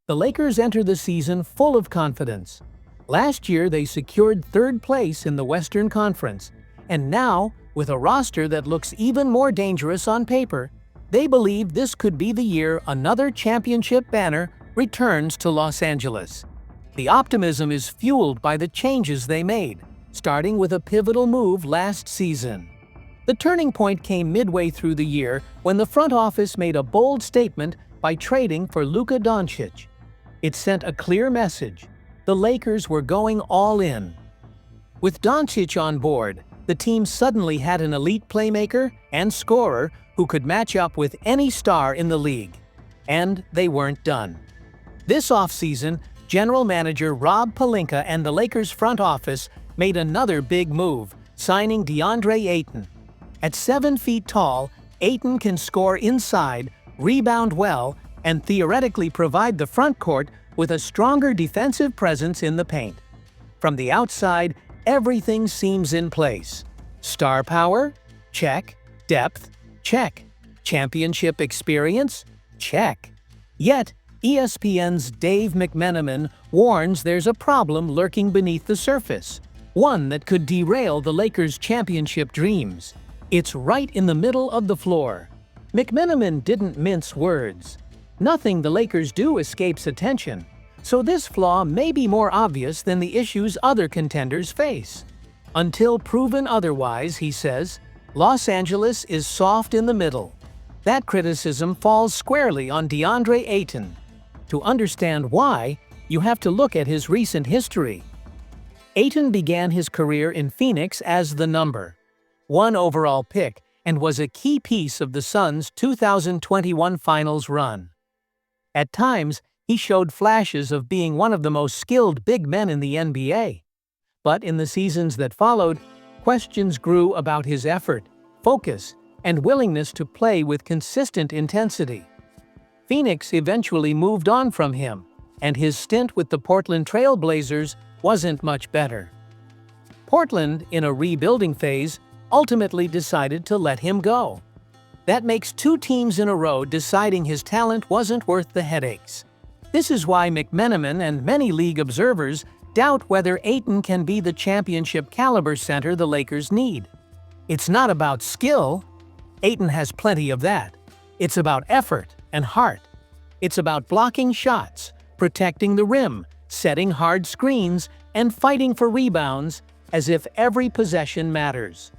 The Lakers enter the season full of confidence. Last year, they secured third place in the Western Conference, and now, with a roster that looks even more dangerous on paper, they believe this could be the year another championship banner returns to Los Angeles. The optimism is fueled by the changes they made, starting with a pivotal move last season. The turning point came midway through the year when the front office made a bold statement by trading for Luka Doncic. It sent a clear message: the Lakers were going all in. With Doncic on board, the team suddenly had an elite playmaker and scorer who could match up with any star in the league. And they weren't done. This offseason, General Manager Rob Pelinka and the Lakers front office made another big move, signing DeAndre Ayton. At 7 feet tall, Ayton can score inside, rebound well, and theoretically provide the front court with a stronger defensive presence in the paint. From the outside, everything seems in place. Star power? Check. Depth? Check. Championship experience? Check. Yet, ESPN's Dave McMenamin warns there's a problem lurking beneath the surface, one that could derail the Lakers' championship dreams. It's right in the middle of the floor. McMenamin didn't mince words. Nothing the Lakers do escapes attention, so this flaw may be more obvious than the issues other contenders face. Until proven otherwise, he says, Los Angeles is soft in the middle. That criticism falls squarely on DeAndre Ayton. To understand why, you have to look at his recent history. Ayton began his career in Phoenix as the number 1 overall pick and was a key piece of the Suns' 2021 Finals run. At times, he showed flashes of being one of the most skilled big men in the NBA. But in the seasons that followed, questions grew about his effort, focus, and willingness to play with consistent intensity. Phoenix eventually moved on from him, and his stint with the Portland Trail Blazers wasn't much better. Portland, in a rebuilding phase, ultimately decided to let him go. That makes 2 teams in a row deciding his talent wasn't worth the headaches. This is why McMenamin and many league observers doubt whether Ayton can be the championship-caliber center the Lakers need. It's not about skill. Ayton has plenty of that. It's about effort and heart. It's about blocking shots, protecting the rim, setting hard screens, and fighting for rebounds as if every possession matters.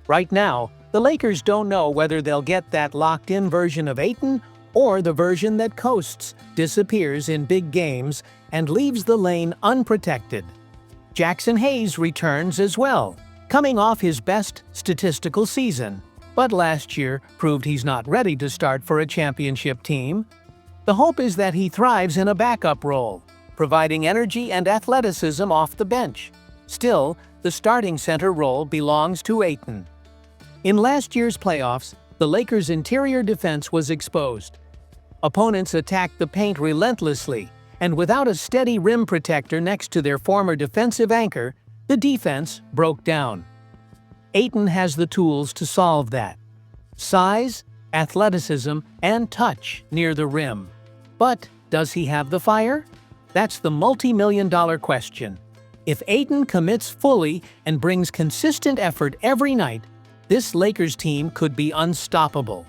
Right now, the Lakers don't know whether they'll get that locked-in version of Ayton or the version that coasts, disappears in big games, and leaves the lane unprotected. Jackson Hayes returns as well, coming off his best statistical season, but last year proved he's not ready to start for a championship team. The hope is that he thrives in a backup role, providing energy and athleticism off the bench. Still, the starting center role belongs to Ayton. In last year's playoffs, the Lakers' interior defense was exposed. Opponents attacked the paint relentlessly, and without a steady rim protector next to their former defensive anchor, the defense broke down. Ayton has the tools to solve that: size, athleticism, and touch near the rim. But does he have the fire? That's the multi-million-dollar question. If Ayton commits fully and brings consistent effort every night, this Lakers team could be unstoppable.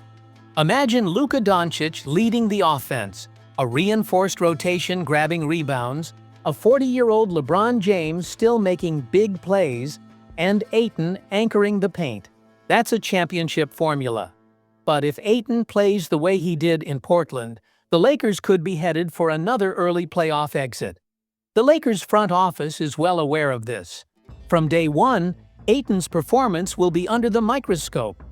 Imagine Luka Doncic leading the offense, a reinforced rotation grabbing rebounds, a 40-year-old LeBron James still making big plays, and Ayton anchoring the paint. That's a championship formula. But if Ayton plays the way he did in Portland, the Lakers could be headed for another early playoff exit. The Lakers front office is well aware of this. From day one, Ayton's performance will be under the microscope.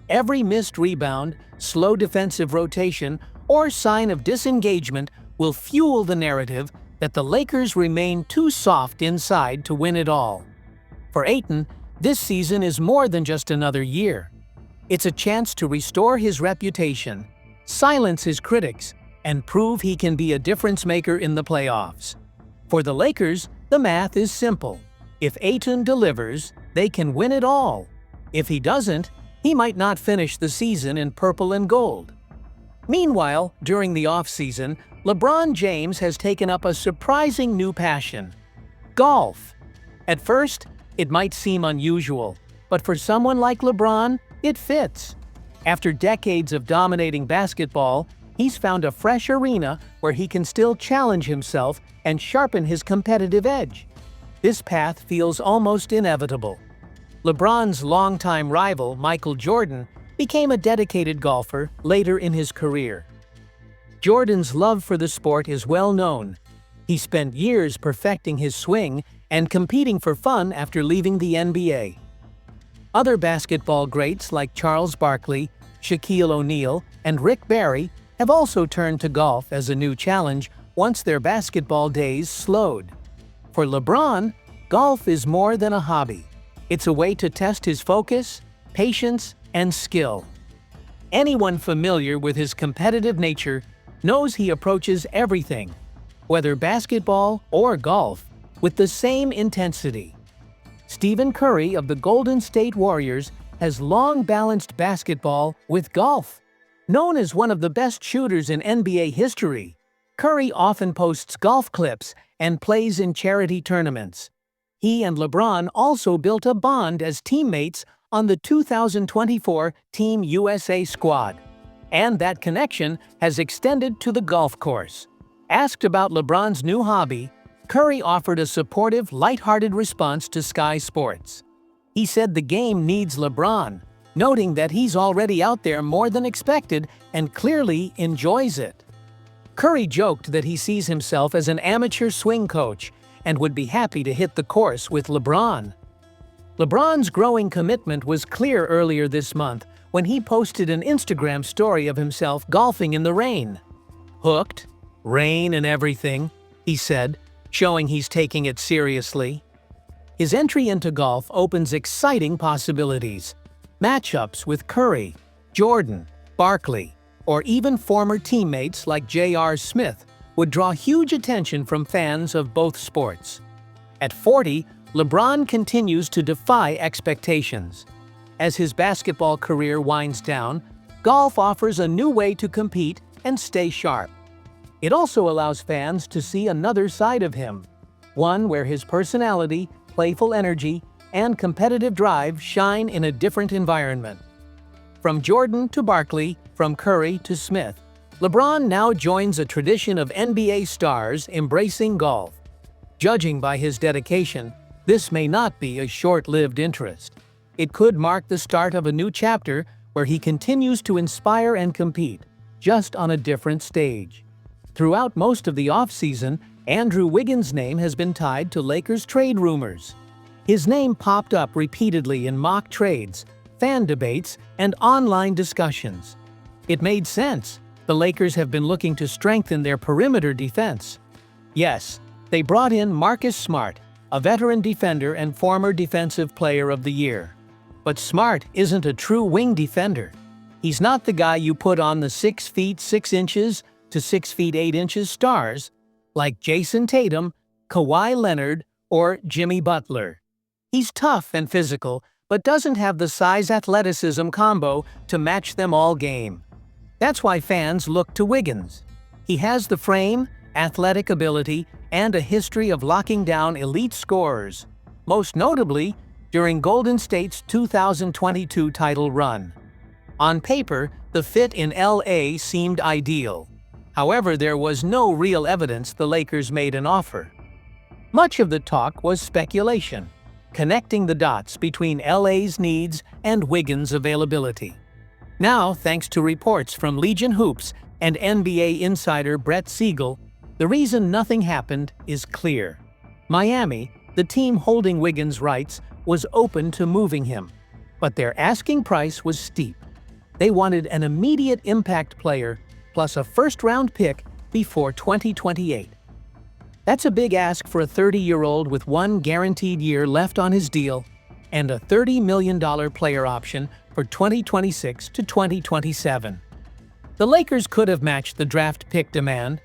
Every missed rebound, slow defensive rotation, or sign of disengagement will fuel the narrative that the Lakers remain too soft inside to win it all. For Ayton, this season is more than just another year. It's a chance to restore his reputation, silence his critics, and prove he can be a difference maker in the playoffs. For the Lakers, the math is simple. If Ayton delivers, they can win it all. If he doesn't, he might not finish the season in purple and gold. Meanwhile, during the offseason, LeBron James has taken up a surprising new passion: golf. At first, it might seem unusual, but for someone like LeBron, it fits. After decades of dominating basketball, he's found a fresh arena where he can still challenge himself and sharpen his competitive edge. This path feels almost inevitable. LeBron's longtime rival, Michael Jordan, became a dedicated golfer later in his career. Jordan's love for the sport is well known. He spent years perfecting his swing and competing for fun after leaving the NBA. Other basketball greats like Charles Barkley, Shaquille O'Neal, and Rick Barry have also turned to golf as a new challenge once their basketball days slowed. For LeBron, golf is more than a hobby. It's a way to test his focus, patience, and skill. Anyone familiar with his competitive nature knows he approaches everything, whether basketball or golf, with the same intensity. Stephen Curry of the Golden State Warriors has long balanced basketball with golf. Known as one of the best shooters in NBA history, Curry often posts golf clips and plays in charity tournaments. He and LeBron also built a bond as teammates on the 2024 Team USA squad, and that connection has extended to the golf course. Asked about LeBron's new hobby, Curry offered a supportive, lighthearted response to Sky Sports. He said the game needs LeBron, noting that he's already out there more than expected and clearly enjoys it. Curry joked that he sees himself as an amateur swing coach and would be happy to hit the course with LeBron. LeBron's growing commitment was clear earlier this month when he posted an Instagram story of himself golfing in the rain. "Hooked, rain and everything," he said, showing he's taking it seriously. His entry into golf opens exciting possibilities. Matchups with Curry, Jordan, Barkley, or even former teammates like J.R. Smith would draw huge attention from fans of both sports. At 40, LeBron continues to defy expectations. As his basketball career winds down, golf offers a new way to compete and stay sharp. It also allows fans to see another side of him, one where his personality, playful energy, and competitive drive shine in a different environment. From Jordan to Barkley, from Curry to Smith, LeBron now joins a tradition of NBA stars embracing golf. Judging by his dedication, this may not be a short-lived interest. It could mark the start of a new chapter where he continues to inspire and compete, just on a different stage. Throughout most of the offseason, Andrew Wiggins' name has been tied to Lakers trade rumors. His name popped up repeatedly in mock trades, fan debates, and online discussions. It made sense. The Lakers have been looking to strengthen their perimeter defense. Yes, they brought in Marcus Smart, a veteran defender and former Defensive Player of the Year. But Smart isn't a true wing defender. He's not the guy you put on the 6 feet 6 inches to 6 feet 8 inches stars like Jason Tatum, Kawhi Leonard, or Jimmy Butler. He's tough and physical, but doesn't have the size-athleticism combo to match them all game. That's why fans look to Wiggins. He has the frame, athletic ability, and a history of locking down elite scorers, most notably during Golden State's 2022 title run. On paper, the fit in LA seemed ideal. However, there was no real evidence the Lakers made an offer. Much of the talk was speculation, connecting the dots between LA's needs and Wiggins' availability. Now, thanks to reports from Legion Hoops and NBA insider Brett Siegel, the reason nothing happened is clear. Miami, the team holding Wiggins' rights, was open to moving him, but their asking price was steep. They wanted an immediate impact player plus a first-round pick before 2028. That's a big ask for a 30-year-old with one guaranteed year left on his deal and a $30 million player option for 2026 to 2027. The Lakers could have matched the draft pick demand.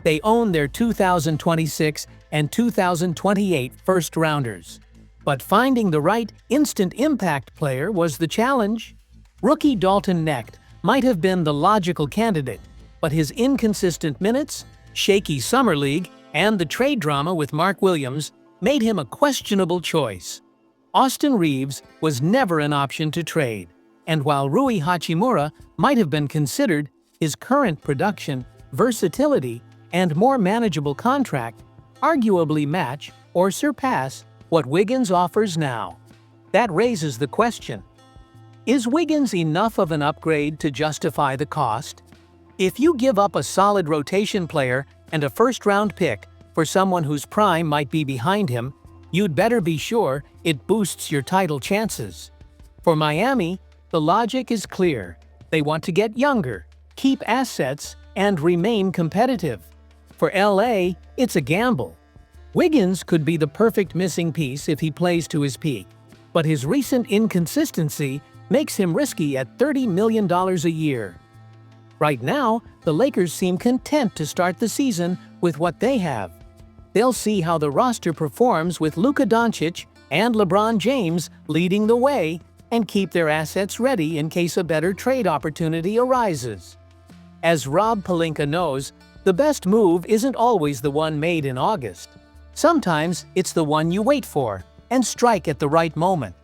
They own their 2026 and 2028 first-rounders. But finding the right instant impact player was the challenge. Rookie Dalton Knecht might have been the logical candidate, but his inconsistent minutes, shaky summer league, and the trade drama with Mark Williams made him a questionable choice. Austin Reeves was never an option to trade, and while Rui Hachimura might have been considered, his current production, versatility, and more manageable contract arguably match or surpass what Wiggins offers now. That raises the question: is Wiggins enough of an upgrade to justify the cost? If you give up a solid rotation player and a first-round pick for someone whose prime might be behind him, you'd better be sure it boosts your title chances. For Miami, the logic is clear. They want to get younger, keep assets, and remain competitive. For LA, it's a gamble. Wiggins could be the perfect missing piece if he plays to his peak, but his recent inconsistency makes him risky at $30 million a year. Right now, the Lakers seem content to start the season with what they have. They'll see how the roster performs with Luka Doncic and LeBron James leading the way and keep their assets ready in case a better trade opportunity arises. As Rob Pelinka knows, the best move isn't always the one made in August. Sometimes it's the one you wait for and strike at the right moment.